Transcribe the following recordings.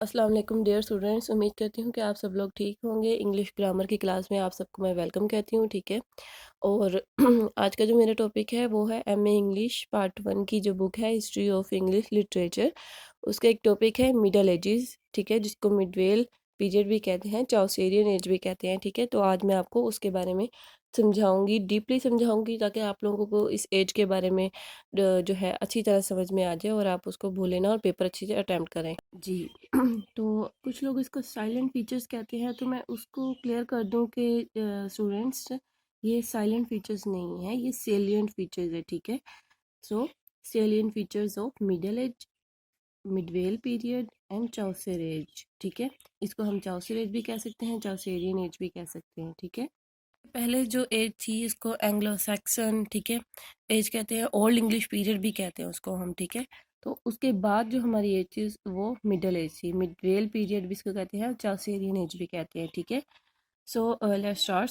अस्सलाम वालेकुम dear students. उम्मीद करती हूँ कि आप सब लोग ठीक होंगे। इंग्लिश ग्रामर की क्लास में आप सबको मैं वेलकम कहती हूँ, ठीक है। और आज का जो मेरा टॉपिक है वो है एमए इंग्लिश पार्ट 1 की जो बुक है हिस्ट्री ऑफ इंग्लिश लिटरेचर, उसका एक टॉपिक है मिडल एजेस, ठीक है, जिसको मिडवेल पीरियड भी कहते हैं, चौसेरियन एज भी कहते हैं, ठीक है। तो आज मैं आपको उसके बारे में समझाऊंगी, डीपली समझाऊंगी, ताकि आप लोगों को इस एज के बारे में जो है अच्छी तरह समझ में आ जाए और आप उसको भूलें ना और पेपर अच्छी से अटैम्प्ट करें जी। तो कुछ लोग इसको साइलेंट फीचर्स कहते हैं, तो मैं उसको क्लियर कर दूं कि स्टूडेंट्स, ये साइलेंट फीचर्स नहीं है, ये सेलिएंट फीचर्स है, ठीक है। So salient features of middle age, medieval period and Chaucer age, ठीक है। इसको हम चौसर एज भी कह सकते हैं, चौसेरियन एज भी कह सकते हैं, ठीक है। पहले जो एज थी इसको एंग्लो सैक्सन, ठीक है, एज कहते हैं, ओल्ड इंग्लिश पीरियड भी कहते हैं उसको हम, ठीक है। तो उसके बाद जो हमारी एज थी वो मिडल एज थी, मिडवेल पीरियड भी इसको कहते हैं, चौसेरियन एज भी कहते हैं, ठीक है। So let's start.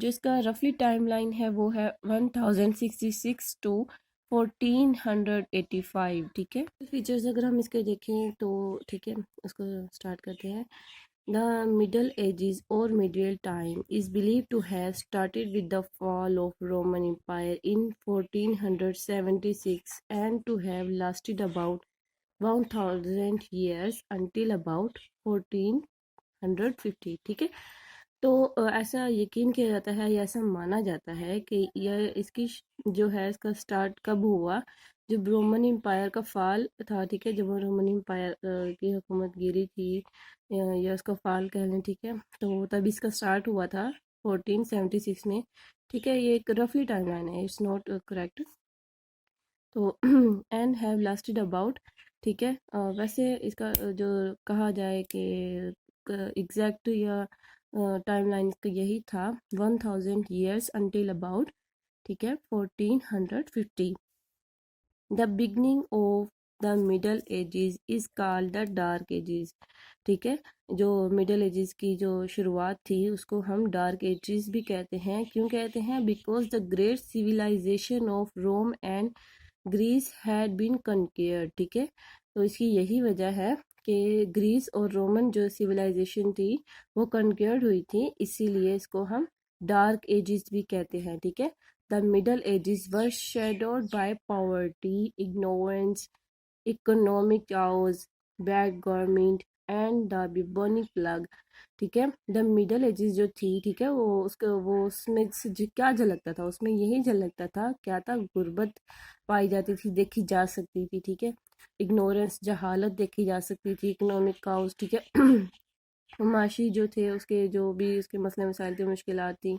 जिसका रफली टाइमलाइन है वो है 1066 टू 1485, ठीक है। फीचर्स अगर हम इसके देखें तो ठीक है, उसको स्टार्ट करते हैं। The Middle Ages or medieval time is believed to have started with the fall of Roman Empire in 1476 and to have lasted about 1000 years until about 1450, ठीक है। तो ऐसा यकीन किया जाता है या ऐसा माना जाता है कि यह इसकी जो है इसका स्टार्ट कब हुआ, जब रोमन एम्पायर का फाल था, ठीक है। जब रोमन एम्पायर की हुकूमत गिरी थी, या उसका फाल कह लें, ठीक है, तो तब इसका स्टार्ट हुआ था 1476 में, ठीक है। ये एक रफली टाइमलाइन है, इट्स नॉट करेक्ट। तो एंड हैव लास्टेड अबाउट, ठीक है। वैसे इसका जो कहा जाए कि एग्जैक्ट या टाइमलाइन इसका यही था 1000 years until अबाउट, ठीक है, 1450। The beginning of the middle edges is called the dark ages, ठीक है। जो मिडल एजेस की जो शुरुआत थी उसको हम डार्क एजेस भी कहते हैं। क्यों कहते हैं? Because the great civilisation of Rome and Greece had been conquered, ठीक है। तो इसकी यही वजह है कि ग्रीस और रोमन जो सिविलाइजेशन थी वो कनक्यूर्ड हुई थी, इसीलिए इसको हम डार्क एजेस भी कहते हैं, ठीक है। The middle ages were shadowed by poverty, ignorance, economic chaos, bad government and the bubonic plague, ठीक है। द मिडल एजेस जो थी, ठीक है, वो उसके वो उसमें से क्या झलकता था, उसमें यही झलकता था, क्या था, गुर्बत पाई जाती थी, देखी जा सकती थी, ठीक है। इग्नोरेंस, जहालत देखी जा सकती थी, इकोनॉमिक काउस, ठीक है। माशी जो थे उसके जो भी उसके मसले मसाइल थे, मुश्किलात थी,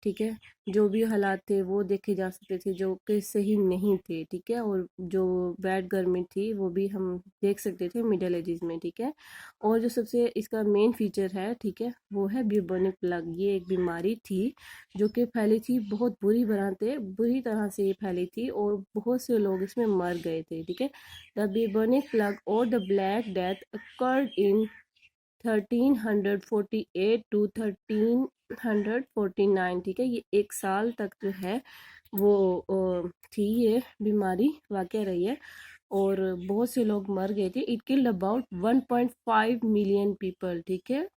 ठीक है, जो भी हालात थे वो देखे जा सकते थे जो कि सही नहीं थे, ठीक है। और जो बैड गवर्नमेंट थी वो भी हम देख सकते थे मिडल एजेस में, ठीक है। और जो सबसे इसका मेन फीचर है, ठीक है, वो है ब्यूबोनिक प्लग। ये एक बीमारी थी जो कि फैली थी, बहुत बुरी तरह से ये फैली थी और बहुत से लोग इसमें मर गए थे, ठीक है। द ब्यूबोनिक प्लग और the black death occurred in 1348 to 1349, ठीक है। ये एक साल तक जो है वो थी ये बीमारी वाक़या रही है और बहुत से लोग मर गए थे। It killed about 1.5 million people, ठीक है।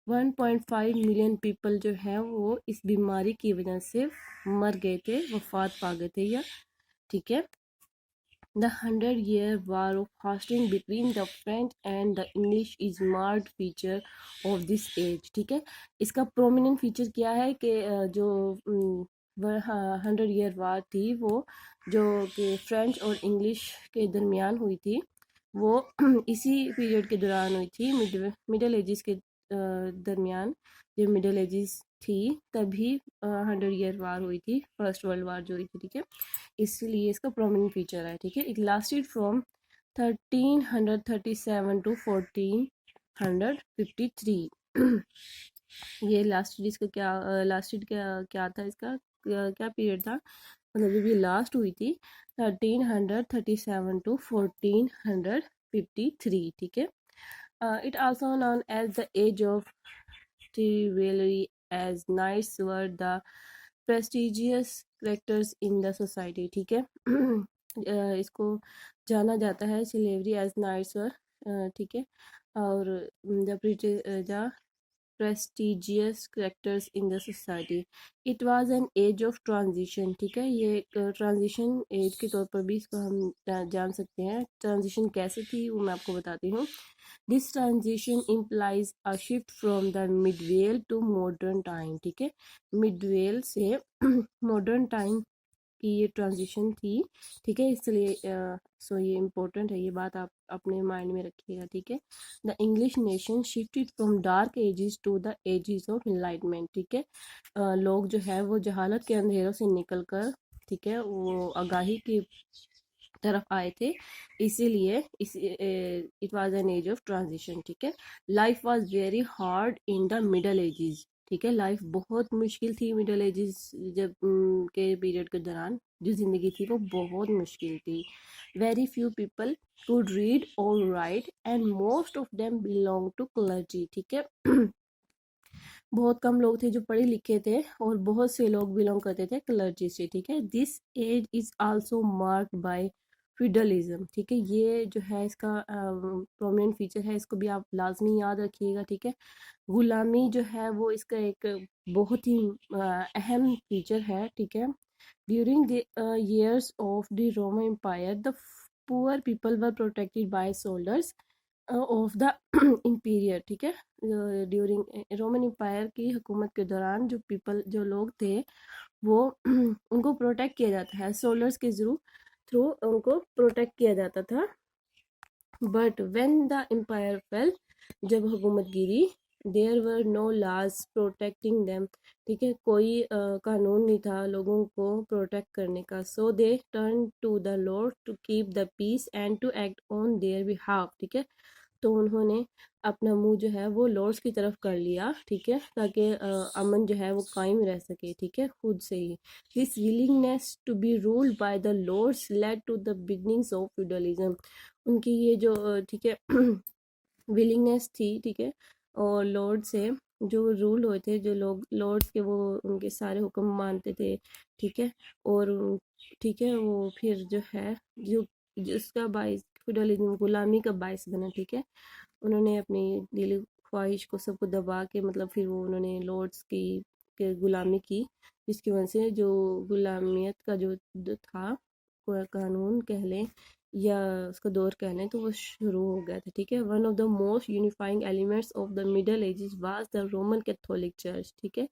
1.5 मिलियन पीपल जो है वो इस बीमारी की वजह से मर गए थे, वफात पा गए थे, या ठीक है। The Hundred-Year War of Hastings between the French and the English is marked feature of this age, ठीक है। इसका प्रोमिनेंट फीचर क्या है कि जो 100 ईयर वार थी वो जो कि फ्रेंच और इंग्लिश के दरमियान हुई थी, वो इसी पीरियड के दौरान हुई थी, मिडल एजेस के दरमियान। जब मिडल एजेस थी तभी 100 ईयर वार हुई थी, फर्स्ट वर्ल्ड वार जो हुई थी, ठीक है। इसलिए इसका प्रोमिनेंट फीचर है, ठीक है। It lasted from 1337 to 1453। ये लास्ट इसका क्या लास्टेड क्या क्या था, इसका क्या पीरियड था, मतलब जब ये लास्ट हुई थी 1337 टू 1453, ठीक है। It also known as the age of chivalry, as knights were the prestigious characters in the society, ठीक है। इसको जाना जाता है सिलेवरी एज नाइट्स वर, ठीक है। और the prestigious characters in the society. It was an age of transition. ठीक है, ये एक ट्रांजिशन एज के तौर पर भी इसको हम जान सकते हैं। ट्रांजिशन कैसे थी वो मैं आपको बताती हूँ। This transition implies a shift from the medieval to modern time. ठीक है, medieval से modern time की ये ट्रांजिशन थी। ठीक है, इसलिए सो ये इम्पोर्टेंट है, ये बात आप अपने माइंड में रखिएगा। ठीक है, the English nation shifted from dark ages to the ages of enlightenment. ठीक है, लोग जो है वो जहालत के अंधेरों से निकल कर, ठीक है, वो आगाही की तरफ आए थे। इसीलिए इस it was an age of transition. ठीक है, life was very hard in the middle ages. ठीक है, लाइफ बहुत मुश्किल थी मिडल एजेस जब के पीरियड के दौरान जो ज़िंदगी थी वो बहुत मुश्किल थी। Very few people could read और write and most of them belong to clergy. ठीक है, बहुत कम लोग थे जो पढ़े लिखे थे और बहुत से लोग बिलोंग करते थे क्लर्जी से। ठीक है, this age is also marked by feudalism. ठीक है, ये जो है इसका प्रोमिनेंट फीचर है, इसको भी आप लाजमी याद रखिएगा। ठीक है, गुलामी जो है वो इसका एक बहुत ही अहम फीचर है। ठीक है, during the years of the Roman Empire, the poor people were protected by soldiers of the imperial. ठीक है, ड्यूरिंग रोमन एम्पायर की हुकूमत के दौरान जो पीपल जो लोग थे वो उनको प्रोटेक्ट किया जाता है, सोल्जर्स के थ्रू उनको प्रोटेक्ट किया जाता था। But when the empire fell, जब हुकूमत गिरी, there were no laws protecting them. ठीक है, कोई कानून नहीं था लोगों को प्रोटेक्ट करने का। So they turn to the lord to keep the peace and to act on their behalf. ठीक है, तो उन्होंने अपना मुंह जो है वो लॉर्ड्स की तरफ कर लिया। ठीक है, ताकि अमन जो है वो कायम रह सके। ठीक है, खुद से ही this willingness to be ruled by the lords led to the beginnings of feudalism. उनकी ये जो ठीक है विलिंगनेस थी। ठीक है, और लॉर्ड से जो रूल हुए थे, जो लोग लॉर्ड्स के वो उनके सारे हुक्म मानते थे। ठीक है, और ठीक है वो फिर जो है जो जिसका बाइस फ्यूडलिज्म गुलामी का बाइस बना। ठीक है, उन्होंने अपनी दिली ख्वाहिश को सबको दबा के मतलब फिर वो उन्होंने लॉर्ड्स की के गुलामी की, जिसकी वजह से जो गुलामियत का जो था कानून कह लें या उसका दौर कह लें तो वो शुरू हो गया था। ठीक है, one of the most unifying elements of the middle edges was the Roman Catholic church. ठीक है,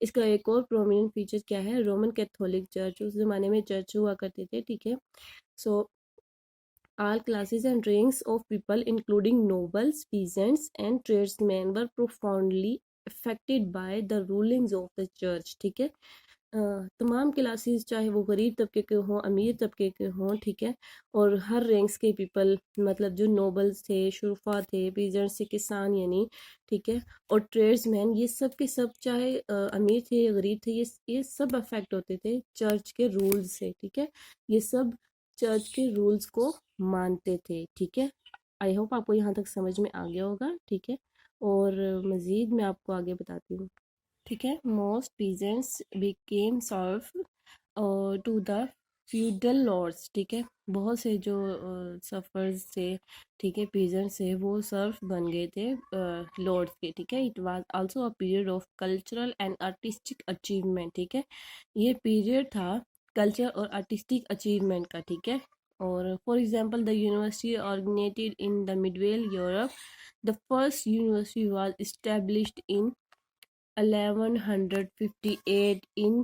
इसका एक और प्रोमिनेंट फीचर क्या है, रोमन कैथोलिक चर्च। उस ज़माने में चर्च हुआ करते थे। ठीक है, सो all classes and ranks of people, including nobles, peasants, and tradesmen, were profoundly affected by the rulings of the church. ठीक है, तमाम क्लासेस चाहे वो गरीब तबके के हों अमीर तबके के हों। ठीक है, और हर रैंक्स के पीपल मतलब जो नोबल्स थे, शुरफा थे, पीजेंट्स से किसान यानी, ठीक है, और ट्रेड्समैन, ये सब के सब चाहे अमीर थे या गरीब थे, ये सब अफेक्ट होते थे चर्च के रूल्स से। ठीक है, ये सब चर्च के रूल्स को मानते थे। ठीक है, आई होप आपको यहाँ तक समझ में आ गया होगा। ठीक है, और मज़ीद मैं आपको आगे बताती हूँ। ठीक है, most peasants became serfs to the feudal lords. ठीक है, बहुत से जो सफर्स थे, ठीक है, पीजेंट्स थे, वो सर्फ बन गए थे लॉर्ड्स के। ठीक है, it was also a period of cultural and artistic achievement. ठीक है, ये पीरियड था कल्चर और आर्टिस्टिक अचीवमेंट का। ठीक है, और for example the university organised in the medieval Europe, the first university was established in 1158 in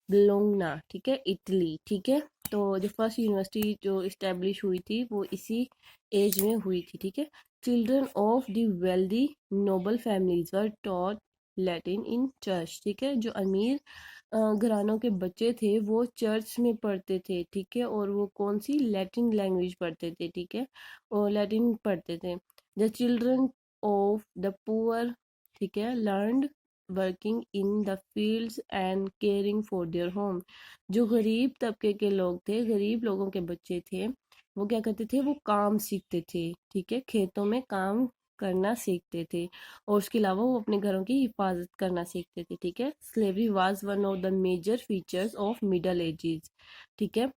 Bologna. ठीक है, इटली। ठीक है, तो जो फर्स्ट यूनिवर्सिटी जो इस्टेब्लिश हुई थी वो इसी एज में हुई थी। ठीक है, children of the wealthy noble families were taught Latin in church. ठीक है, जो अमीर घरानों के बच्चे थे वो चर्च में पढ़ते थे। ठीक है, और वो कौन सी लैटिन लैंग्वेज पढ़ते थे। ठीक है, और लैटिन पढ़ते थे। The children of the poor, ठीक है, learned working in the fields and caring for their home. जो गरीब तबके के लोग थे, गरीब लोगों के बच्चे थे, वो क्या करते थे, वो काम सीखते थे। ठीक है, खेतों में काम करना सीखते थे, और उसके अलावा वो अपने घरों की हिफाजत करना सीखते थे। ठीक है, slavery was one of the major features of middle ages. ठीक है,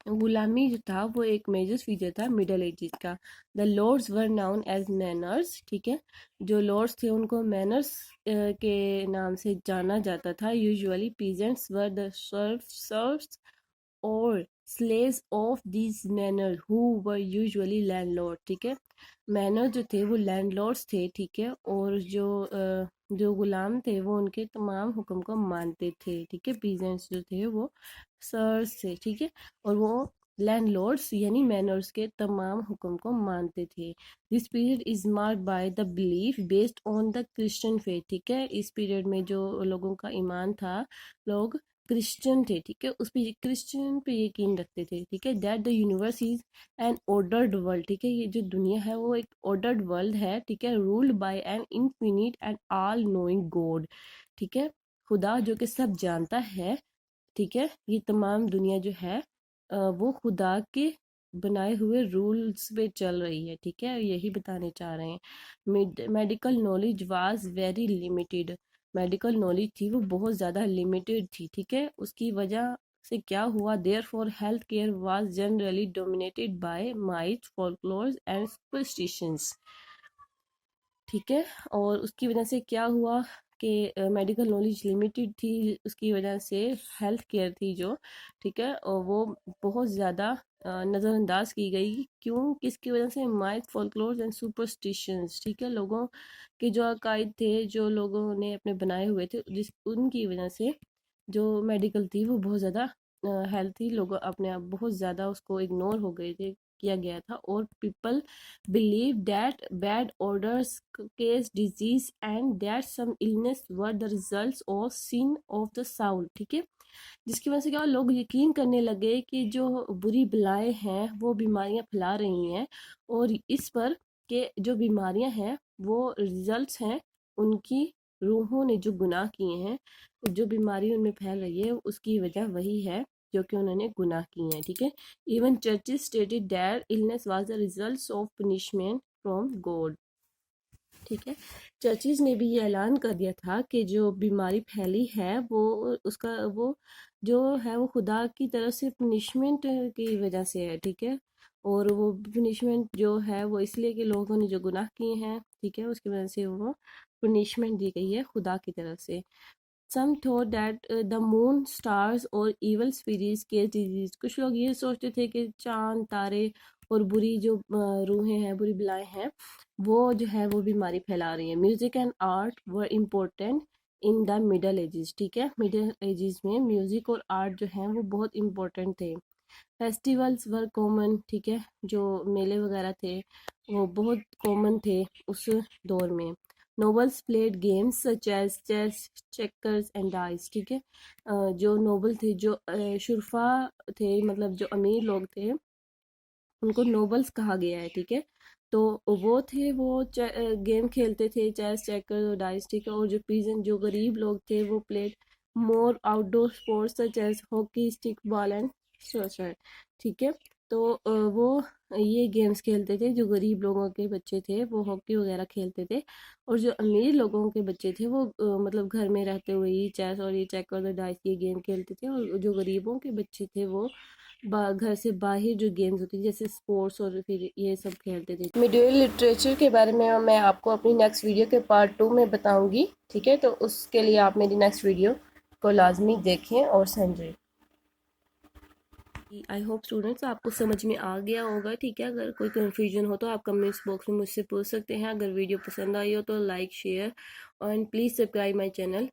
गुलामी जो था वो एक मेजर फीचर था मिडल एजेस का। The lords were known as manors, ठीक है, जो लॉर्ड्स थे उनको मैनर्स के नाम से जाना जाता था। Usually peasants were the serves और slaves of these manor who were usually landlord, ठीक है। मैनर जो थे वो लैंडलॉर्ड्स थे, ठीक है, और जो गुलाम थे वो उनके तमाम हुक्म को मानते थे, ठीक है। पीजेंट्स जो थे वो सर्स थे, ठीक है, और वो लैंडलॉर्ड्स यानी मैनर्स के तमाम हुक्म को मानते थे। This period is marked by the belief based on the Christian faith, ठीक है। इस पीरियड में जो लोगों का ईमान था, लोग क्रिश्चियन थे, ठीक है, उस पे क्रिश्चियन पे यकीन रखते थे, ठीक है। That the universe is an ordered world, ठीक है, ये जो दुनिया है वो एक ऑर्डर्ड वर्ल्ड है, ठीक है, ruled by an infinite and all knowing God, ठीक है, खुदा जो कि सब जानता है, ठीक है। ये तमाम दुनिया जो है वो खुदा के बनाए हुए रूल्स पे चल रही है, ठीक है, यही बताने चाह रहे हैं। Medical knowledge was very limited, medical knowledge थी वो बहुत ज़्यादा लिमिटेड थी, ठीक है। उसकी वजह से क्या हुआ, therefore health care was generally dominated by myths folklores and superstitions, ठीक है। और उसकी वजह से क्या हुआ कि मेडिकल नॉलेज लिमिटेड थी, उसकी वजह से हेल्थ केयर थी जो, ठीक है, और वो बहुत ज़्यादा नज़रअंदाज की गई। क्यों, किसकी वजह से, माइथ फोल्कलोर्स एंड सुपरस्टिशंस, ठीक है, लोगों के जो अकायद थे जो लोगों ने अपने बनाए हुए थे, जिस उनकी वजह से जो मेडिकल थी वो बहुत ज़्यादा हेल्थ थी, लोग अपने आप बहुत ज़्यादा उसको इग्नोर हो गए थे, किया गया था। और people believe that bad odours cause disease and that some illness were the results of sin of the soul, ठीक है, जिसकी वजह से क्या लोग यकीन करने लगे कि जो बुरी बलाएं हैं वो बीमारियां फैला रही हैं, और इस पर के जो बीमारियां हैं वो रिजल्ट्स हैं उनकी रूहों ने जो गुनाह किए हैं, जो बीमारी उनमें फैल रही है उसकी वजह वही है जो कि उन्होंने गुनाह किए हैं, ठीक है। Even churches stated that illness was the results of punishment from God, ठीक है। चर्चिज ने भी ये ऐलान कर दिया था कि जो बीमारी फैली है वो उसका वो जो है वो खुदा की तरफ से पनिशमेंट की वजह से है, ठीक है। और वो पनिशमेंट जो है वो इसलिए कि लोगों ने जो गुनाह किए हैं, ठीक है, उसकी वजह से वो पनिशमेंट दी गई है खुदा की तरफ से। Some thought that the moon stars और इवल स्पिरिट्स के डिजीज, कुछ लोग ये सोचते थे कि चांद तारे और बुरी जो रूहें हैं, बुरी बलाएं हैं, वो जो है वो बीमारी फैला रही है। Music and art were important in the middle ages, ठीक है, मिडल एजेस में म्यूजिक और आर्ट जो है वो बहुत इम्पोर्टेंट थे। फेस्टिवल्स वर कॉमन, ठीक है, जो मेले वगैरह थे वो बहुत कॉमन थे उस दौर में। Nobles played games such as chess, checkers and dice, ठीक है, जो नोबल थे, जो शुरफा थे, मतलब जो अमीर लोग थे उनको नोबल्स कहा गया है, ठीक है। तो वो थे वो गेम खेलते थे, चेस, चेकर और डाइस, ठीक है। और जो पीजन, जो गरीब लोग थे, वो played more outdoor sports such as hockey, stick ball and soccer, ठीक है। तो वो ये गेम्स खेलते थे, जो गरीब लोगों के बच्चे थे वो हॉकी वगैरह खेलते थे, और जो अमीर लोगों के बच्चे थे वो मतलब घर में रहते हुए ही चेस और ये चेकर और डाइस ये गेम खेलते थे, और जो गरीबों के बच्चे थे वो घर से बाहर जो गेम्स होती थी जैसे स्पोर्ट्स और फिर ये सब खेलते थे। मिडिवल लिटरेचर के बारे में मैं आपको अपनी नेक्स्ट वीडियो के पार्ट 2 में बताऊंगी, ठीक है, तो उसके लिए आप मेरी नेक्स्ट वीडियो को लाजमी देखें और समझें। आई होप स्टूडेंट्स आपको समझ में आ गया होगा, ठीक है। अगर कोई कन्फ्यूजन हो तो आप कमेंट्स बॉक्स में मुझसे पूछ सकते हैं। अगर वीडियो पसंद आई हो तो लाइक, शेयर, और प्लीज़ सब्सक्राइब माई चैनल